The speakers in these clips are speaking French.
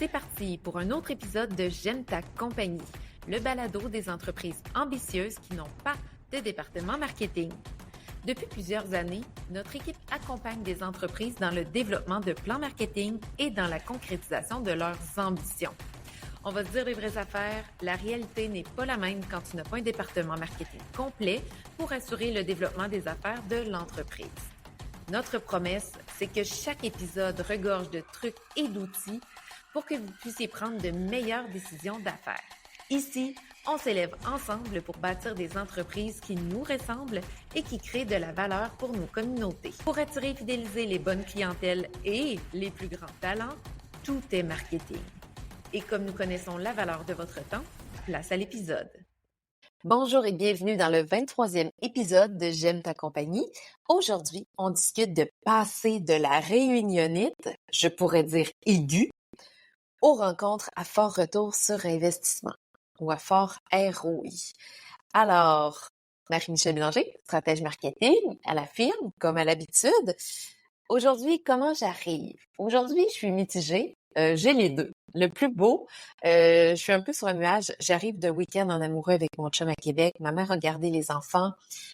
C'est parti pour un autre épisode de J'aime ta compagnie, le balado des entreprises ambitieuses qui n'ont pas de département marketing. Depuis plusieurs années, notre équipe accompagne des entreprises dans le développement de plans marketing et dans la concrétisation de leurs ambitions. On va se dire les vraies affaires, la réalité n'est pas la même quand tu n'as pas un département marketing complet pour assurer le développement des affaires de l'entreprise. Notre promesse, c'est que chaque épisode regorge de trucs et d'outils pour que vous puissiez prendre de meilleures décisions d'affaires. Ici, on s'élève ensemble pour bâtir des entreprises qui nous ressemblent et qui créent de la valeur pour nos communautés. Pour attirer et fidéliser les bonnes clientèles et les plus grands talents, tout est marketing. Et comme nous connaissons la valeur de votre temps, place à l'épisode. Bonjour et bienvenue dans le 23e épisode de J'aime ta compagnie. Aujourd'hui, on discute de passer de la réunionnite, je pourrais dire aiguë, aux rencontres à fort retour sur investissement ou à fort ROI. Alors, Marie-Michèle Bélanger, stratège marketing à la firme, comme à l'habitude. Aujourd'hui, comment j'arrive? Aujourd'hui, je suis mitigée. J'ai les deux. Le plus beau, je suis un peu sur un nuage. J'arrive d'un week-end en amoureux avec mon chum à Québec. Ma mère a gardé les enfants.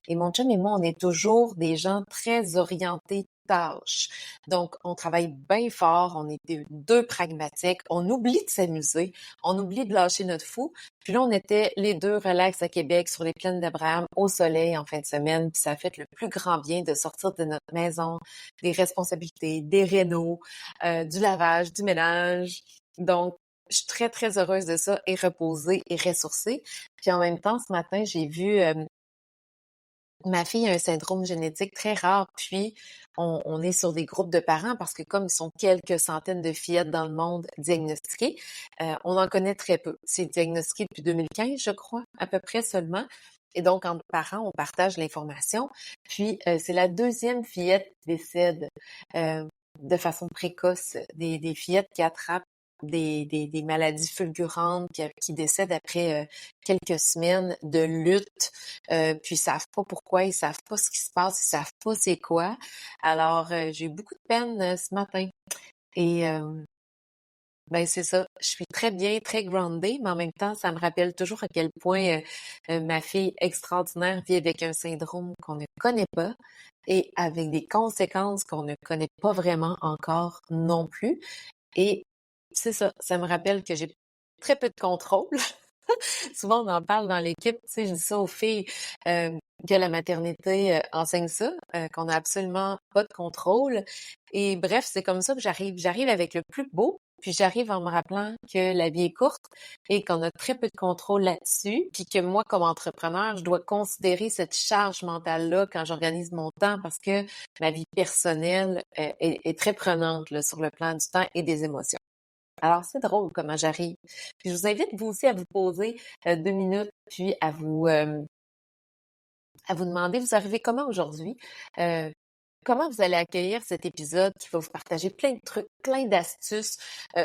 Et mon chum et moi, on est toujours des gens très orientés tâches. Donc, on travaille bien fort. On est deux pragmatiques. On oublie de s'amuser. On oublie de lâcher notre fou. Puis là, on était les deux relax à Québec sur les plaines d'Abraham au soleil en fin de semaine. Puis ça a fait le plus grand bien de sortir de notre maison, des responsabilités, des rénaux, du lavage, du ménage. Donc, je suis très, très heureuse de ça et reposée et ressourcée. Puis en même temps, ce matin, j'ai vu ma fille a un syndrome génétique très rare. Puis, on est sur des groupes de parents parce que comme ils sont quelques centaines de fillettes dans le monde diagnostiquées, on en connaît très peu. C'est diagnostiqué depuis 2015, je crois, à peu près seulement. Et donc, entre parents, on partage l'information. Puis, c'est la deuxième fillette qui décède de façon précoce, des fillettes qui attrapent des maladies fulgurantes qui décèdent après quelques semaines de lutte, puis ils savent pas pourquoi, ils savent pas ce qui se passe, ils savent pas c'est quoi. Alors, j'ai eu beaucoup de peine ce matin. Et ben c'est ça, je suis très bien, très groundée, mais en même temps, ça me rappelle toujours à quel point ma fille extraordinaire vit avec un syndrome qu'on ne connaît pas et avec des conséquences qu'on ne connaît pas vraiment encore non plus. Et c'est ça, ça me rappelle que j'ai très peu de contrôle. Souvent, on en parle dans l'équipe, tu sais, je dis ça aux filles, que la maternité enseigne ça, qu'on n'a absolument pas de contrôle. Et bref, c'est comme ça que j'arrive. J'arrive avec le plus beau, puis j'arrive en me rappelant que la vie est courte et qu'on a très peu de contrôle là-dessus, puis que moi, comme entrepreneur, je dois considérer cette charge mentale-là quand j'organise mon temps parce que ma vie personnelle est très prenante là, sur le plan du temps et des émotions. Alors, c'est drôle comment j'arrive. Puis je vous invite, vous aussi, à vous poser 2 minutes, puis à vous demander, vous arrivez comment aujourd'hui? Comment vous allez accueillir cet épisode qui va vous partager plein de trucs, plein d'astuces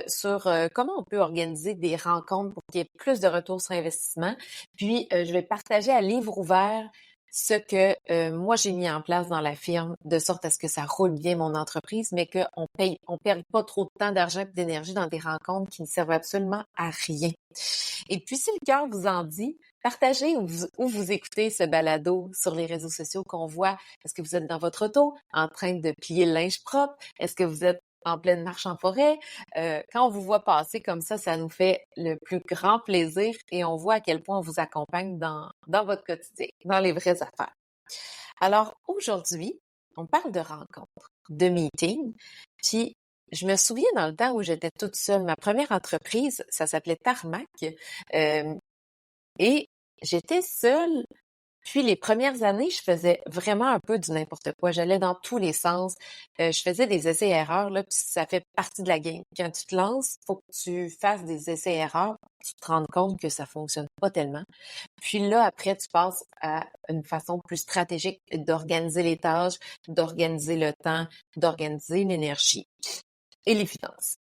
sur comment on peut organiser des rencontres pour qu'il y ait plus de retours sur investissement. Puis, je vais partager à livre ouvert ce que moi j'ai mis en place dans la firme de sorte à ce que ça roule bien mon entreprise, mais on perd pas trop de temps, d'argent et d'énergie dans des rencontres qui ne servent absolument à rien. Et puis, si le cœur vous en dit, partagez où vous écoutez ce balado sur les réseaux sociaux qu'on voit. Est-ce que vous êtes dans votre auto en train de plier le linge propre? Est-ce que vous êtes en pleine marche en forêt? Quand on vous voit passer comme ça nous fait le plus grand plaisir et on voit à quel point on vous accompagne dans votre quotidien, dans les vraies affaires. Alors, aujourd'hui, on parle de rencontres, de meetings, puis je me souviens dans le temps où j'étais toute seule, ma première entreprise, ça s'appelait Tarmac, et j'étais seule. Puis les premières années, je faisais vraiment un peu du n'importe quoi. J'allais dans tous les sens. Je faisais des essais-erreurs, là, puis ça fait partie de la game. Quand tu te lances, faut que tu fasses des essais-erreurs. Tu te rends compte que ça fonctionne pas tellement. Puis là, après, tu passes à une façon plus stratégique d'organiser les tâches, d'organiser le temps, d'organiser l'énergie et les finances.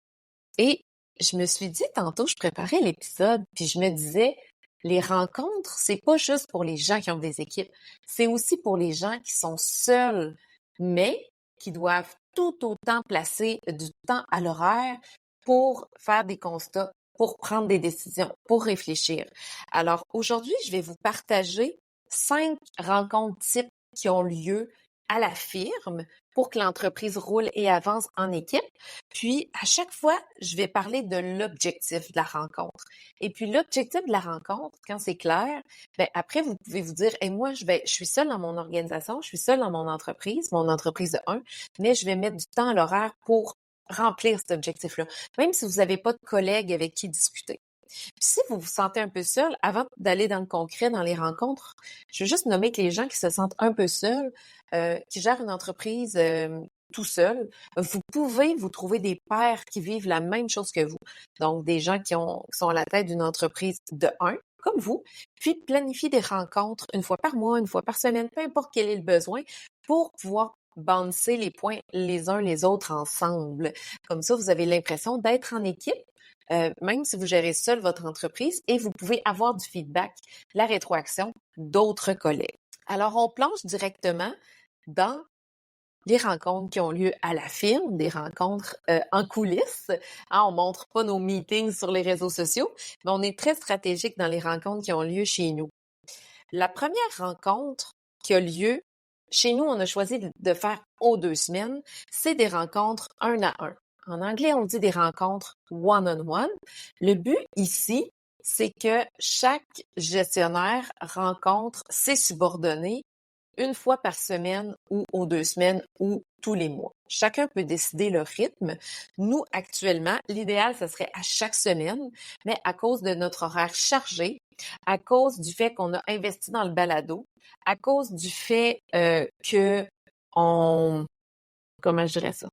Et je me suis dit, tantôt, je préparais l'épisode, puis je me disais, les rencontres, c'est pas juste pour les gens qui ont des équipes, c'est aussi pour les gens qui sont seuls, mais qui doivent tout autant placer du temps à l'horaire pour faire des constats, pour prendre des décisions, pour réfléchir. Alors aujourd'hui, je vais vous partager 5 rencontres types qui ont lieu à la firme pour que l'entreprise roule et avance en équipe. Puis, à chaque fois, je vais parler de l'objectif de la rencontre. Et puis, l'objectif de la rencontre, quand c'est clair, ben après, vous pouvez vous dire, et moi, je suis seule dans mon organisation, je suis seule dans mon entreprise de un, mais je vais mettre du temps à l'horaire pour remplir cet objectif-là, même si vous n'avez pas de collègues avec qui discuter. Puis si vous vous sentez un peu seul, avant d'aller dans le concret, dans les rencontres, je veux juste nommer que les gens qui se sentent un peu seuls, qui gèrent une entreprise tout seul, vous pouvez vous trouver des pairs qui vivent la même chose que vous. Donc, des gens qui sont à la tête d'une entreprise de un, comme vous, puis planifier des rencontres une fois par mois, une fois par semaine, peu importe quel est le besoin, pour pouvoir bouncer les points les uns les autres ensemble. Comme ça, vous avez l'impression d'être en équipe, même si vous gérez seul votre entreprise, et vous pouvez avoir du feedback, la rétroaction d'autres collègues. Alors, on plonge directement dans les rencontres qui ont lieu à la firme, des rencontres en coulisses. Hein, on montre pas nos meetings sur les réseaux sociaux, mais on est très stratégique dans les rencontres qui ont lieu chez nous. La première rencontre qui a lieu chez nous, on a choisi de faire aux 2 semaines, c'est des rencontres 1 à 1. En anglais, on dit des rencontres one-on-one. Le but ici, c'est que chaque gestionnaire rencontre ses subordonnés une fois par semaine ou aux 2 semaines ou tous les mois. Chacun peut décider le rythme. Nous, actuellement, l'idéal, ce serait à chaque semaine, mais à cause de notre horaire chargé, à cause du fait qu'on a investi dans le balado, à cause du fait que comment je dirais ça?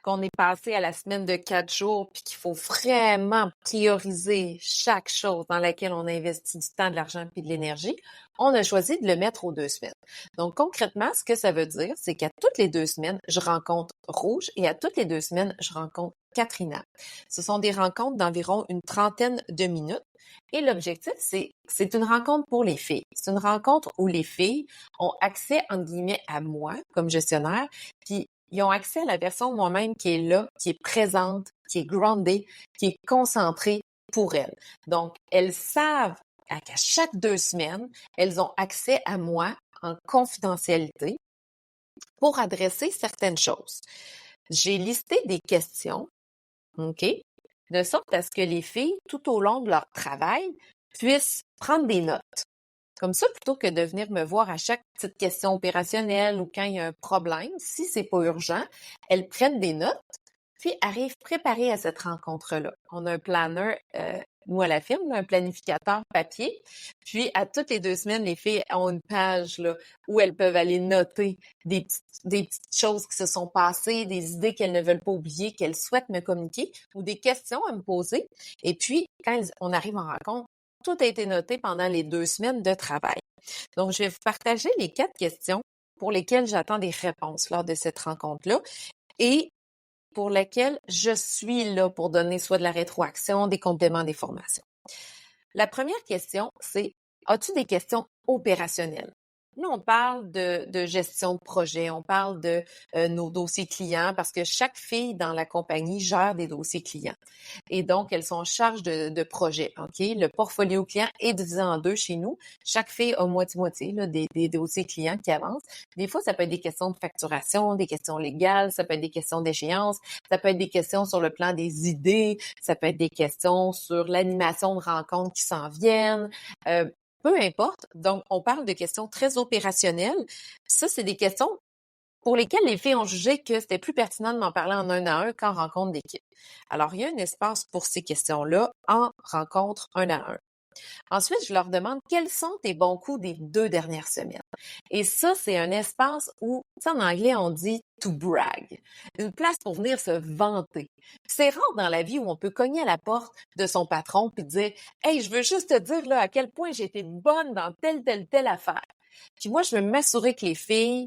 Qu'on est passé à la semaine de 4 jours, puis qu'il faut vraiment prioriser chaque chose dans laquelle on investit du temps, de l'argent puis de l'énergie, on a choisi de le mettre aux 2 semaines. Donc, concrètement, ce que ça veut dire, c'est qu'à toutes les 2 semaines, je rencontre Rouge et à toutes les 2 semaines, je rencontre Katrina. Ce sont des rencontres d'environ une trentaine de minutes. Et l'objectif, c'est une rencontre pour les filles. C'est une rencontre où les filles ont accès, entre guillemets, à moi comme gestionnaire, puis ils ont accès à la version de moi-même qui est là, qui est présente, qui est groundée, qui est concentrée pour elles. Donc, elles savent qu'à chaque 2 semaines, elles ont accès à moi en confidentialité pour adresser certaines choses. J'ai listé des questions, OK, de sorte à ce que les filles, tout au long de leur travail, puissent prendre des notes. Comme ça, plutôt que de venir me voir à chaque petite question opérationnelle ou quand il y a un problème, si c'est pas urgent, elles prennent des notes, puis arrivent préparées à cette rencontre-là. On a un planner, nous à la firme, un planificateur papier, puis à toutes les 2 semaines, les filles ont une page là, où elles peuvent aller noter des petites choses qui se sont passées, des idées qu'elles ne veulent pas oublier, qu'elles souhaitent me communiquer, ou des questions à me poser. Et puis, quand on arrive en rencontre, tout a été noté pendant les 2 semaines de travail. Donc, je vais vous partager les 4 questions pour lesquelles j'attends des réponses lors de cette rencontre-là et pour lesquelles je suis là pour donner soit de la rétroaction, des compléments d'information. La première question, c'est: as-tu des questions opérationnelles? Là, on parle de gestion de projet, on parle de nos dossiers clients parce que chaque fille dans la compagnie gère des dossiers clients. Et donc, elles sont en charge de projets. OK? Le portfolio client est divisé en 2 chez nous. Chaque fille a moitié-moitié là, des dossiers clients qui avancent. Des fois, ça peut être des questions de facturation, des questions légales, ça peut être des questions d'échéance, ça peut être des questions sur le plan des idées, ça peut être des questions sur l'animation de rencontres qui s'en viennent. Peu importe. Donc, on parle de questions très opérationnelles. Ça, c'est des questions pour lesquelles les filles ont jugé que c'était plus pertinent de m'en parler en 1 à 1 qu'en rencontre d'équipe. Alors, il y a un espace pour ces questions-là en rencontre 1 à 1. Ensuite, je leur demande quels sont tes bons coups des 2 dernières semaines. Et ça, c'est un espace où, tu sais, en anglais, on dit to brag. Une place pour venir se vanter. C'est rare dans la vie où on peut cogner à la porte de son patron puis dire: Hey, je veux juste te dire là à quel point j'ai été bonne dans telle affaire. Puis moi, je veux m'assurer que les filles,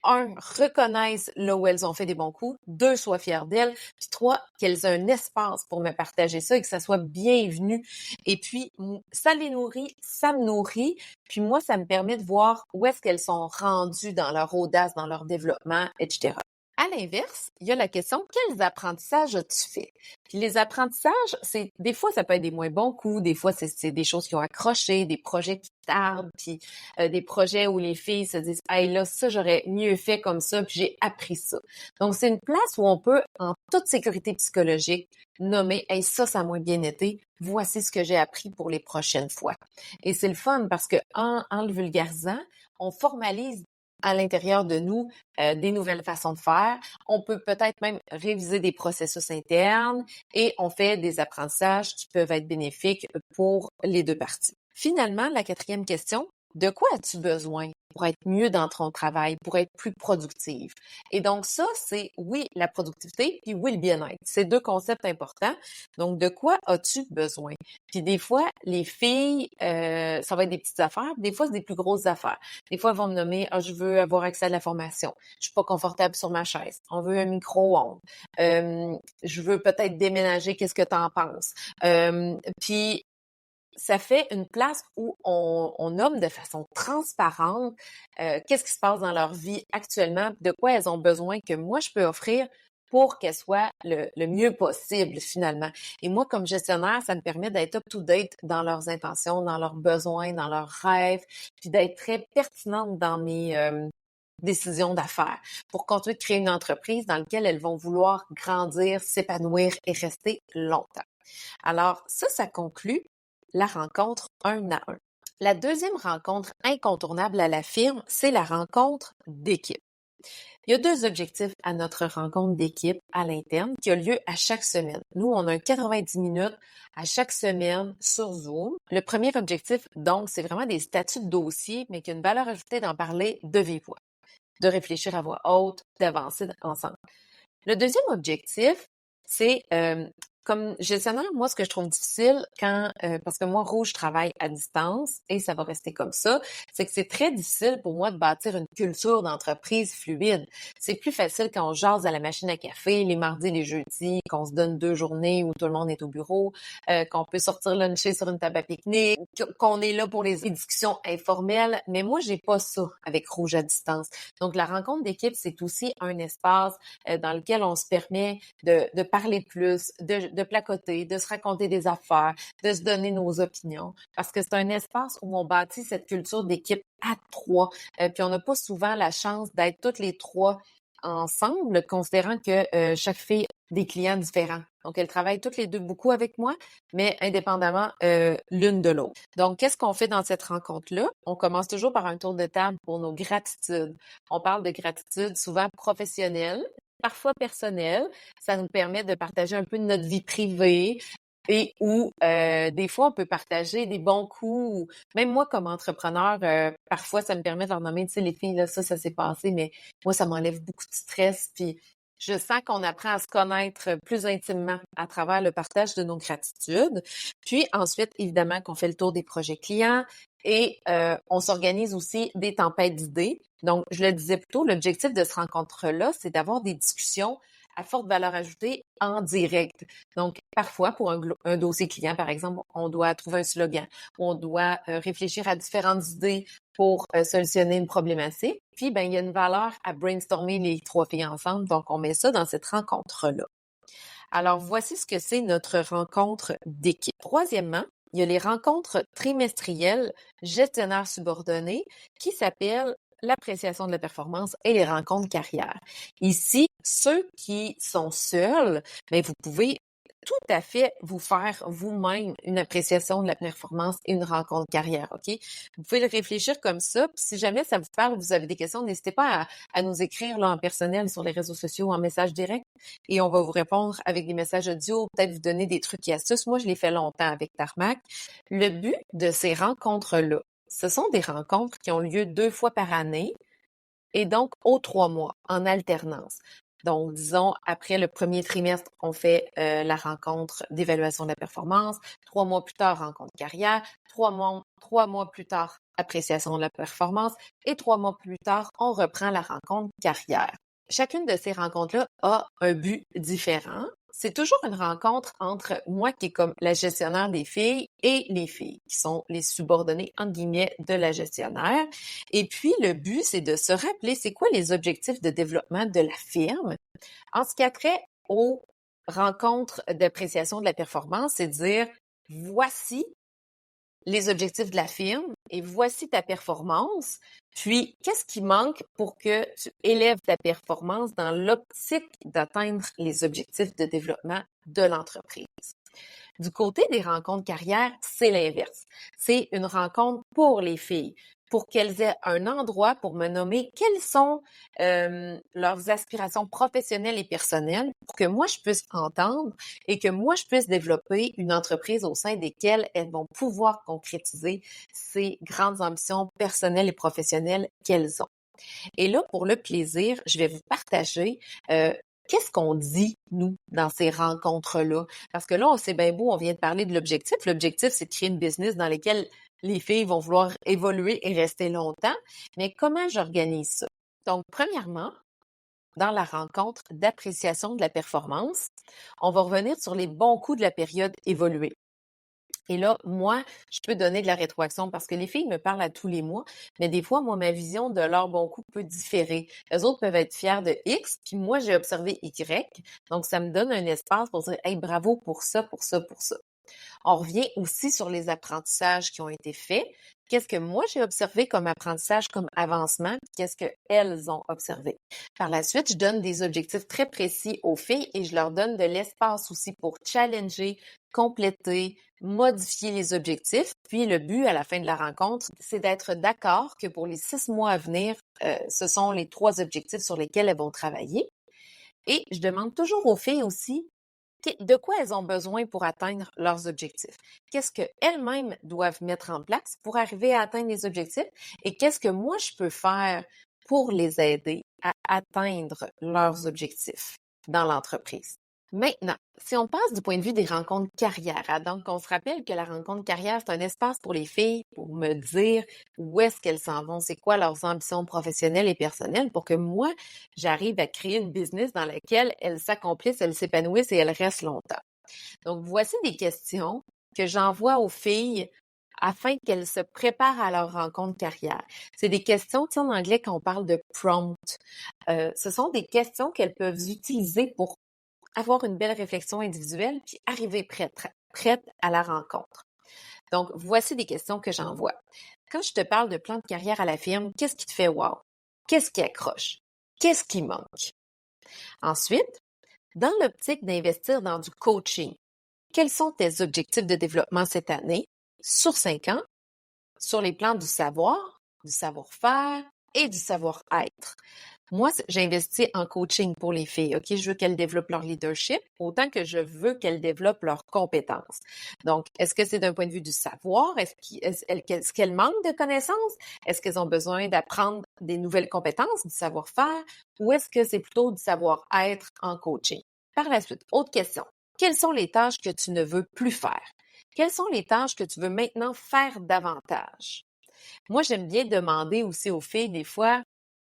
1, reconnaissent là où elles ont fait des bons coups, 2, soient fières d'elles, puis 3, qu'elles aient un espace pour me partager ça et que ça soit bienvenu. Et puis, ça les nourrit, ça me nourrit, puis moi, ça me permet de voir où est-ce qu'elles sont rendues dans leur audace, dans leur développement, etc. À l'inverse, il y a la question, quels apprentissages as-tu fait? Puis les apprentissages, des fois, ça peut être des moins bons coups, des fois, c'est des choses qui ont accroché, des projets qui tardent, puis des projets où les filles se disent, hey, là, ça, j'aurais mieux fait comme ça, puis j'ai appris ça. Donc, c'est une place où on peut, en toute sécurité psychologique, nommer, hey, ça a moins bien été, voici ce que j'ai appris pour les prochaines fois. Et c'est le fun parce que en le vulgarisant, on formalise à l'intérieur de nous des nouvelles façons de faire. On peut peut-être même réviser des processus internes et on fait des apprentissages qui peuvent être bénéfiques pour les deux parties. Finalement, la quatrième question, de quoi as-tu besoin pour être mieux dans ton travail, pour être plus productive? Et donc ça, c'est oui, la productivité, puis oui, le bien-être. C'est deux concepts importants. Donc, de quoi as-tu besoin? Puis des fois, les filles, ça va être des petites affaires, des fois, c'est des plus grosses affaires. Des fois, elles vont me nommer, ah, je veux avoir accès à la formation. Je suis pas confortable sur ma chaise. On veut un micro-ondes. Je veux peut-être déménager. Qu'est-ce que tu en penses? Puis ça fait une place où on nomme de façon transparente qu'est-ce qui se passe dans leur vie actuellement, de quoi elles ont besoin que moi je peux offrir pour qu'elles soient le mieux possible finalement. Et moi, comme gestionnaire, ça me permet d'être up-to-date dans leurs intentions, dans leurs besoins, dans leurs rêves, puis d'être très pertinente dans mes décisions d'affaires pour continuer de créer une entreprise dans laquelle elles vont vouloir grandir, s'épanouir et rester longtemps. Alors ça conclut la rencontre 1 à 1. La deuxième rencontre incontournable à la firme, c'est la rencontre d'équipe. Il y a deux objectifs à notre rencontre d'équipe à l'interne qui a lieu à chaque semaine. Nous, on a un 90 minutes à chaque semaine sur Zoom. Le premier objectif, donc, c'est vraiment des statuts de dossier, mais qui a une valeur ajoutée d'en parler de vive voix, de réfléchir à voix haute, d'avancer ensemble. Le deuxième objectif, c'est comme gestionnaire, moi, ce que je trouve difficile parce que moi, Rouge, je travaille à distance et ça va rester comme ça, c'est que c'est très difficile pour moi de bâtir une culture d'entreprise fluide. C'est plus facile quand on jase à la machine à café les mardis, les jeudis, qu'on se donne 2 journées où tout le monde est au bureau, qu'on peut sortir luncher sur une table à pique-nique, qu'on est là pour les discussions informelles. Mais moi, j'ai pas ça avec Rouge à distance. Donc, la rencontre d'équipe, c'est aussi un espace dans lequel on se permet de parler plus, de placoter, de se raconter des affaires, de se donner nos opinions, parce que c'est un espace où on bâtit cette culture d'équipe à 3. Puis on n'a pas souvent la chance d'être toutes les 3 ensemble, considérant que chaque fille a des clients différents. Donc, elles travaillent toutes les 2 beaucoup avec moi, mais indépendamment l'une de l'autre. Donc, qu'est-ce qu'on fait dans cette rencontre-là? On commence toujours par un tour de table pour nos gratitudes. On parle de gratitude souvent professionnelle, parfois personnelle. Ça nous permet de partager un peu de notre vie privée et où des fois, on peut partager des bons coups. Même moi, comme entrepreneur, parfois, ça me permet de leur nommer, tu sais, les filles, là, ça s'est passé, mais moi, ça m'enlève beaucoup de stress. Puis, je sens qu'on apprend à se connaître plus intimement à travers le partage de nos gratitudes. Puis ensuite, évidemment, qu'on fait le tour des projets clients et on s'organise aussi des tempêtes d'idées. Donc, je le disais plus tôt, l'objectif de cette rencontre-là, c'est d'avoir des discussions à forte valeur ajoutée en direct. Donc, parfois, pour un dossier client, par exemple, on doit trouver un slogan, on doit réfléchir à différentes idées pour solutionner une problématique. Puis, ben, il y a une valeur à brainstormer les 3 filles ensemble. Donc, on met ça dans cette rencontre-là. Alors, voici ce que c'est notre rencontre d'équipe. Troisièmement, il y a les rencontres trimestrielles gestionnaires subordonnés qui s'appellent l'appréciation de la performance et les rencontres carrière. Ici, ceux qui sont seuls, mais vous pouvez tout à fait vous faire vous-même une appréciation de la performance et une rencontre carrière, OK? Vous pouvez le réfléchir comme ça. Puis si jamais ça vous parle, vous avez des questions, n'hésitez pas à nous écrire là, en personnel sur les réseaux sociaux ou en message direct et on va vous répondre avec des messages audio, peut-être vous donner des trucs et astuces. Moi, je l'ai fait longtemps avec Tarmac. Le but de ces rencontres-là, ce sont des rencontres qui ont lieu 2 fois par année et donc aux 3 mois, en alternance. Donc, disons, après le premier trimestre, on fait la rencontre d'évaluation de la performance. 3 mois plus tard, rencontre carrière. 3 mois plus tard, appréciation de la performance. Et 3 mois plus tard, on reprend la rencontre carrière. Chacune de ces rencontres-là a un but différent. c'est toujours une rencontre entre moi qui est comme la gestionnaire des filles et les filles qui sont les subordonnées entre guillemets de la gestionnaire. Et puis le but, c'est de se rappeler c'est quoi les objectifs de développement de la firme. En ce qui a trait aux rencontres d'appréciation de la performance, c'est de dire voici les objectifs de la firme et voici ta performance. Puis, qu'est-ce qui manque pour que tu élèves ta performance dans l'optique d'atteindre les objectifs de développement de l'entreprise? Du côté des rencontres carrière, c'est l'inverse. C'est une rencontre pour les filles, pour qu'elles aient un endroit pour me nommer quelles sont leurs aspirations professionnelles et personnelles, pour que moi, je puisse entendre et que moi, je puisse développer une entreprise au sein desquelles elles vont pouvoir concrétiser ces grandes ambitions personnelles et professionnelles qu'elles ont. Et là, pour le plaisir, je vais vous partager qu'est-ce qu'on dit, nous, dans ces rencontres-là? Parce que là, c'est bien beau, on vient de parler de l'objectif. L'objectif, c'est de créer une business dans laquelle les filles vont vouloir évoluer et rester longtemps. Mais comment j'organise ça? Donc, premièrement, dans la rencontre d'appréciation de la performance, on va revenir sur les bons coups de la période évoluée. Et là, moi, je peux donner de la rétroaction parce que les filles me parlent à tous les mois, mais des fois, moi, ma vision de leur bon coup peut différer. Les autres peuvent être fiers de X, puis moi, j'ai observé Y. Donc, ça me donne un espace pour dire, hey, bravo pour ça, pour ça, pour ça. On revient aussi sur les apprentissages qui ont été faits. Qu'est-ce que moi j'ai observé comme apprentissage, comme avancement, qu'est-ce qu'elles ont observé. Par la suite, je donne des objectifs très précis aux filles et je leur donne de l'espace aussi pour challenger, compléter, modifier les objectifs. Puis le but à la fin de la rencontre, c'est d'être d'accord que pour les 6 mois à venir, ce sont les 3 objectifs sur lesquels elles vont travailler. Et je demande toujours aux filles aussi de quoi elles ont besoin pour atteindre leurs objectifs? Qu'est-ce qu'elles-mêmes doivent mettre en place pour arriver à atteindre les objectifs? Et qu'est-ce que moi, je peux faire pour les aider à atteindre leurs objectifs dans l'entreprise? Maintenant, si on passe du point de vue des rencontres carrière, donc on se rappelle que la rencontre carrière, c'est un espace pour les filles pour me dire où est-ce qu'elles s'en vont, c'est quoi leurs ambitions professionnelles et personnelles pour que moi, j'arrive à créer une business dans laquelle elles s'accomplissent, elles s'épanouissent et elles restent longtemps. Donc, voici des questions que j'envoie aux filles afin qu'elles se préparent à leur rencontre carrière. C'est des questions, tu sais, en anglais, quand on parle de prompt, ce sont des questions qu'elles peuvent utiliser pour avoir une belle réflexion individuelle, puis arriver prête à la rencontre. Donc, voici des questions que j'envoie. Quand je te parle de plan de carrière à la firme, qu'est-ce qui te fait wow? Qu'est-ce qui accroche? Qu'est-ce qui manque? Ensuite, dans l'optique d'investir dans du coaching, quels sont tes objectifs de développement cette année, sur 5 ans, sur les plans du savoir, du savoir-faire et du savoir-être? Moi, j'investis en coaching pour les filles, OK? Je veux qu'elles développent leur leadership autant que je veux qu'elles développent leurs compétences. Donc, est-ce que c'est d'un point de vue du savoir? Est-ce qu'elles manquent de connaissances? Est-ce qu'elles ont besoin d'apprendre des nouvelles compétences, du savoir-faire? Ou est-ce que c'est plutôt du savoir-être en coaching? Par la suite, autre question. Quelles sont les tâches que tu ne veux plus faire? Quelles sont les tâches que tu veux maintenant faire davantage? Moi, j'aime bien demander aussi aux filles des fois,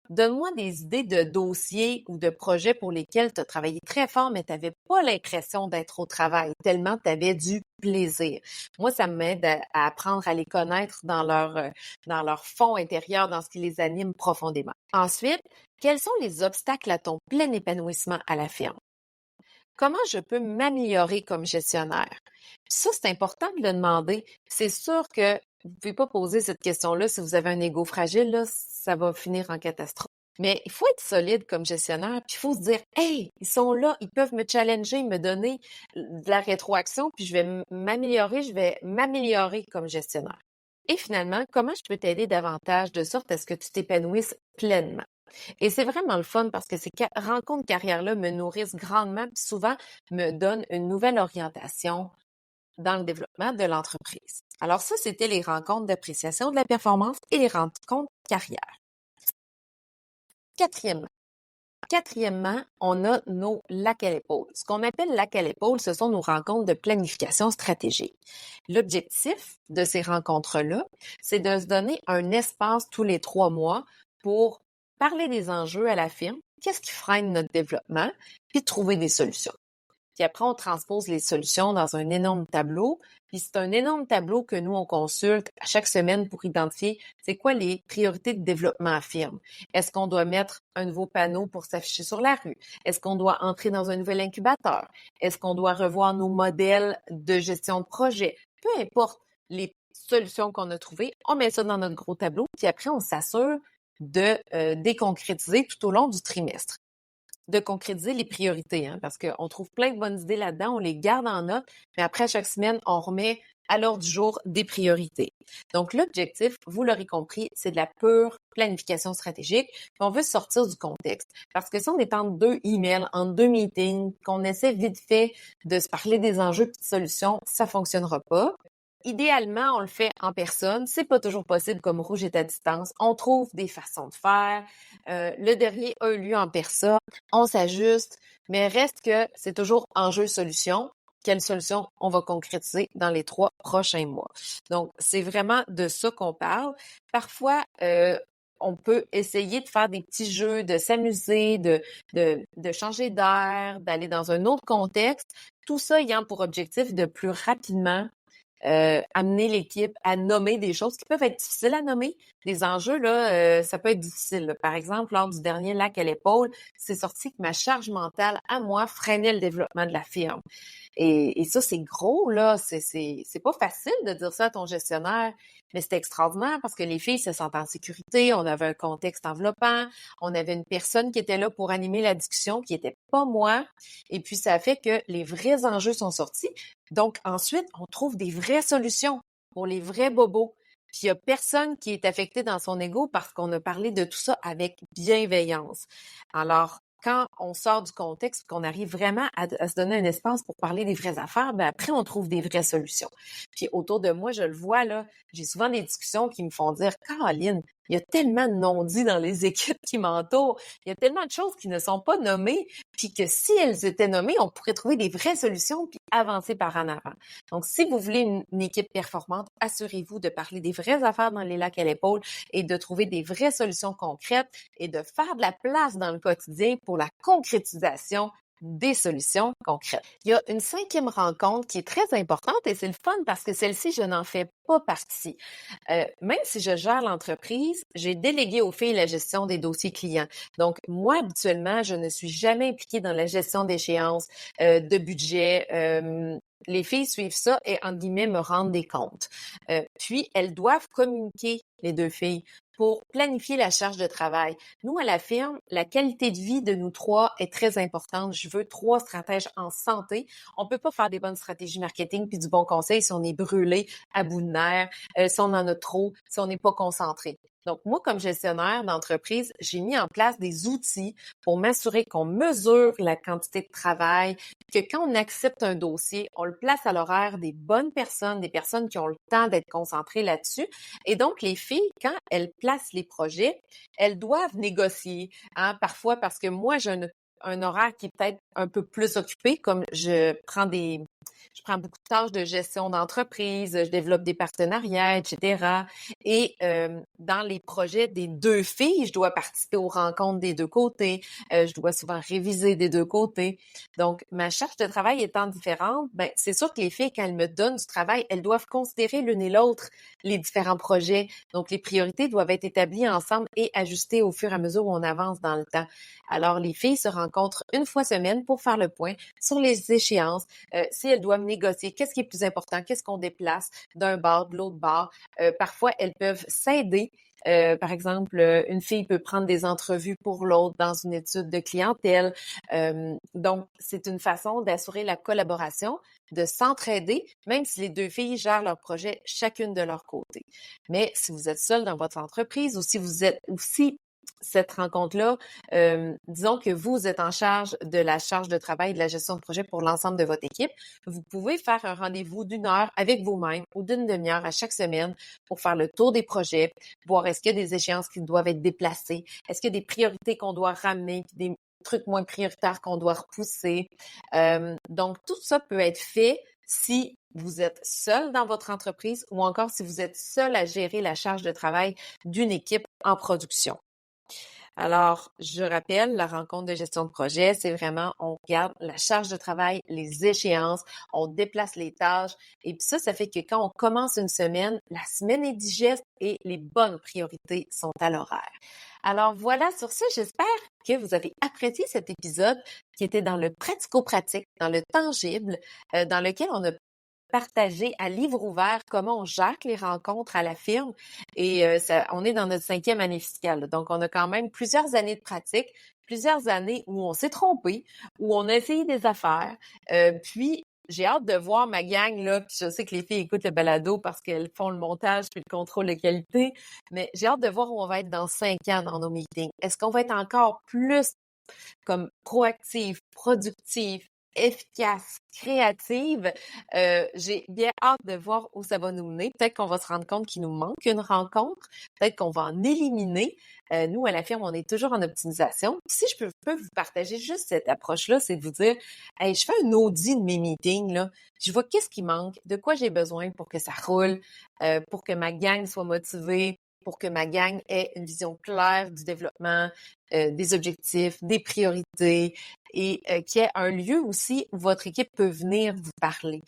donne-moi des idées de dossiers ou de projets pour lesquels tu as travaillé très fort, mais tu n'avais pas l'impression d'être au travail, tellement tu avais du plaisir. Moi, ça m'aide à apprendre à les connaître dans leur fond intérieur, dans ce qui les anime profondément. Ensuite, quels sont les obstacles à ton plein épanouissement à la firme? Comment je peux m'améliorer comme gestionnaire? Puis ça, c'est important de le demander. C'est sûr que vous ne pouvez pas poser cette question-là si vous avez un ego fragile, là, ça va finir en catastrophe. Mais il faut être solide comme gestionnaire, puis il faut se dire, hey, ils sont là, ils peuvent me challenger, me donner de la rétroaction, puis je vais m'améliorer comme gestionnaire. Et finalement, comment je peux t'aider davantage de sorte à ce que tu t'épanouisses pleinement? Et c'est vraiment le fun parce que ces rencontres carrière-là me nourrissent grandement, puis souvent me donnent une nouvelle orientation dans le développement de l'entreprise. Alors ça, c'était les rencontres d'appréciation de la performance et les rencontres carrière. Quatrièmement, on a nos lacs à l'épaule. Ce qu'on appelle lacs à l'épaule, ce sont nos rencontres de planification stratégique. L'objectif de ces rencontres-là, c'est de se donner un espace tous les 3 mois pour parler des enjeux à la firme, qu'est-ce qui freine notre développement, puis trouver des solutions. puis après, on transpose les solutions dans un énorme tableau. Puis c'est un énorme tableau que nous, on consulte à chaque semaine pour identifier c'est quoi les priorités de développement à firme. Est-ce qu'on doit mettre un nouveau panneau pour s'afficher sur la rue? Est-ce qu'on doit entrer dans un nouvel incubateur? Est-ce qu'on doit revoir nos modèles de gestion de projet? Peu importe les solutions qu'on a trouvées, on met ça dans notre gros tableau, puis après, on s'assure de déconcrétiser tout au long du trimestre. De concrétiser les priorités, hein, parce qu'on trouve plein de bonnes idées là-dedans, on les garde en note, mais après, chaque semaine, on remet à l'ordre du jour des priorités. Donc, l'objectif, vous l'aurez compris, c'est de la pure planification stratégique. Puis on veut sortir du contexte. Parce que si on est entre deux emails, entre deux meetings, qu'on essaie vite fait de se parler des enjeux et des solutions, ça fonctionnera pas. Idéalement, on le fait en personne. C'est pas toujours possible comme Rouge est à distance. On trouve des façons de faire. Le dernier a eu lieu en personne. On s'ajuste, mais reste que c'est toujours enjeu-solution. Quelle solution on va concrétiser dans les 3 prochains mois. Donc, c'est vraiment de ça qu'on parle. Parfois, on peut essayer de faire des petits jeux, de s'amuser, de changer d'air, d'aller dans un autre contexte. Tout ça ayant pour objectif de plus rapidement amener l'équipe à nommer des choses qui peuvent être difficiles à nommer. Des enjeux, là, ça peut être difficile, là. Par exemple, lors du dernier lac à l'épaule, c'est sorti que ma charge mentale, à moi, freinait le développement de la firme. Et ça, c'est gros, là. C'est pas facile de dire ça à ton gestionnaire, mais c'est extraordinaire parce que les filles se sentent en sécurité, on avait un contexte enveloppant, on avait une personne qui était là pour animer la discussion, qui était pas moi. Et puis, ça a fait que les vrais enjeux sont sortis. Donc, ensuite, on trouve des vraies solutions pour les vrais bobos. Puis, il n'y a personne qui est affecté dans son ego parce qu'on a parlé de tout ça avec bienveillance. Alors, quand on sort du contexte, qu'on arrive vraiment à se donner un espace pour parler des vraies affaires, ben après, on trouve des vraies solutions. Puis, autour de moi, je le vois, là, j'ai souvent des discussions qui me font dire, Caroline, il y a tellement de non-dits dans les équipes qui m'entourent. Il y a tellement de choses qui ne sont pas nommées, puis que si elles étaient nommées, on pourrait trouver des vraies solutions puis avancer par en avant. Donc, si vous voulez une équipe performante, assurez-vous de parler des vraies affaires dans les lacs à l'épaule et de trouver des vraies solutions concrètes et de faire de la place dans le quotidien pour la concrétisation des solutions concrètes. Il y a une 5e rencontre qui est très importante et c'est le fun parce que celle-ci, je n'en fais pas partie. Même si je gère l'entreprise, j'ai délégué aux filles la gestion des dossiers clients. Donc, moi, habituellement, je ne suis jamais impliquée dans la gestion d'échéances, de budget. Les filles suivent ça et, entre guillemets, me rendent des comptes. Puis, elles doivent communiquer, les 2 filles, pour planifier la charge de travail. Nous, à la firme, la qualité de vie de nous 3 est très importante. Je veux 3 stratèges en santé. On peut pas faire des bonnes stratégies marketing puis du bon conseil si on est brûlé à bout de nerfs, si on en a trop, si on n'est pas concentré. Donc, moi, comme gestionnaire d'entreprise, j'ai mis en place des outils pour m'assurer qu'on mesure la quantité de travail, que quand on accepte un dossier, on le place à l'horaire des bonnes personnes, des personnes qui ont le temps d'être concentrées là-dessus. Et donc, les filles, quand elles placent les projets, elles doivent négocier, hein, parfois parce que moi, j'ai un horaire qui est peut-être un peu plus occupé, comme je prends beaucoup de tâches de gestion d'entreprise, je développe des partenariats, etc. Et dans les projets des 2 filles, je dois participer aux rencontres des 2 côtés, je dois souvent réviser des 2 côtés. Donc, ma charge de travail étant différente, ben c'est sûr que les filles, quand elles me donnent du travail, elles doivent considérer l'une et l'autre les différents projets. Donc, les priorités doivent être établies ensemble et ajustées au fur et à mesure où on avance dans le temps. Alors, les filles se rencontrent une fois semaine pour faire le point sur les échéances, si elles doivent négocier, qu'est-ce qui est plus important, qu'est-ce qu'on déplace d'un bar, de l'autre bar. Parfois, elles peuvent s'aider. Par exemple, une fille peut prendre des entrevues pour l'autre dans une étude de clientèle. Donc, c'est une façon d'assurer la collaboration, de s'entraider, même si les 2 filles gèrent leur projet chacune de leur côté. Mais si vous êtes seule dans votre entreprise ou si cette rencontre-là, disons que vous êtes en charge de la charge de travail et de la gestion de projet pour l'ensemble de votre équipe, vous pouvez faire un rendez-vous d'1 heure avec vous-même ou d'une demi-heure à chaque semaine pour faire le tour des projets, voir est-ce qu'il y a des échéances qui doivent être déplacées, est-ce qu'il y a des priorités qu'on doit ramener, puis des trucs moins prioritaires qu'on doit repousser. Donc, tout ça peut être fait si vous êtes seul dans votre entreprise ou encore si vous êtes seul à gérer la charge de travail d'une équipe en production. Alors, je rappelle, la rencontre de gestion de projet, c'est vraiment, on regarde la charge de travail, les échéances, on déplace les tâches. Et puis ça fait que quand on commence une semaine, la semaine est digeste et les bonnes priorités sont à l'horaire. Alors voilà, sur ce, j'espère que vous avez apprécié cet épisode qui était dans le pratico-pratique, dans le tangible, dans lequel on a partagé à livre ouvert comment on gère les rencontres à la firme. Et on est dans notre 5e année fiscale. Donc, on a quand même plusieurs années de pratique, plusieurs années où on s'est trompé, où on a essayé des affaires. Puis, j'ai hâte de voir ma gang, là, puis je sais que les filles écoutent le balado parce qu'elles font le montage puis le contrôle de qualité, mais j'ai hâte de voir où on va être dans 5 ans dans nos meetings. Est-ce qu'on va être encore plus comme proactive, productive, efficace, créative? J'ai bien hâte de voir où ça va nous mener. Peut-être qu'on va se rendre compte qu'il nous manque une rencontre. Peut-être qu'on va en éliminer. Nous, à la firme, on est toujours en optimisation. Si je peux vous partager juste cette approche-là, c'est de vous dire, hey, je fais un audit de mes meetings, là. Je vois qu'est-ce qui manque, de quoi j'ai besoin pour que ça roule, pour que ma gang soit motivée, pour que ma gang ait une vision claire du développement, des objectifs, des priorités et qu'il y ait un lieu aussi où votre équipe peut venir vous parler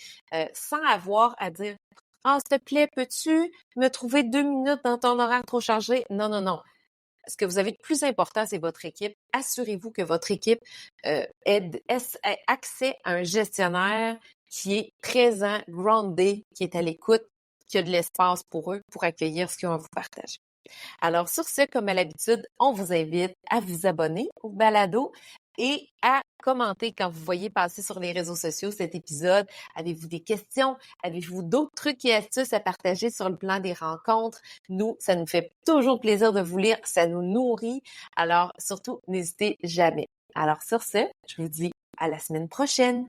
sans avoir à dire «Ah, s'il te plaît, peux-tu me trouver 2 minutes dans ton horaire trop chargé?» Non, non, non. Ce que vous avez de plus important, c'est votre équipe. Assurez-vous que votre équipe ait accès à un gestionnaire qui est présent, groundé, qui est à l'écoute, qui a de l'espace pour eux pour accueillir ce qu'ils ont à vous partager. Alors, sur ce, comme à l'habitude, on vous invite à vous abonner au balado et à commenter quand vous voyez passer sur les réseaux sociaux cet épisode. Avez-vous des questions? Avez-vous d'autres trucs et astuces à partager sur le plan des rencontres? Nous, ça nous fait toujours plaisir de vous lire, ça nous nourrit. Alors, surtout, n'hésitez jamais. Alors, sur ce, je vous dis à la semaine prochaine.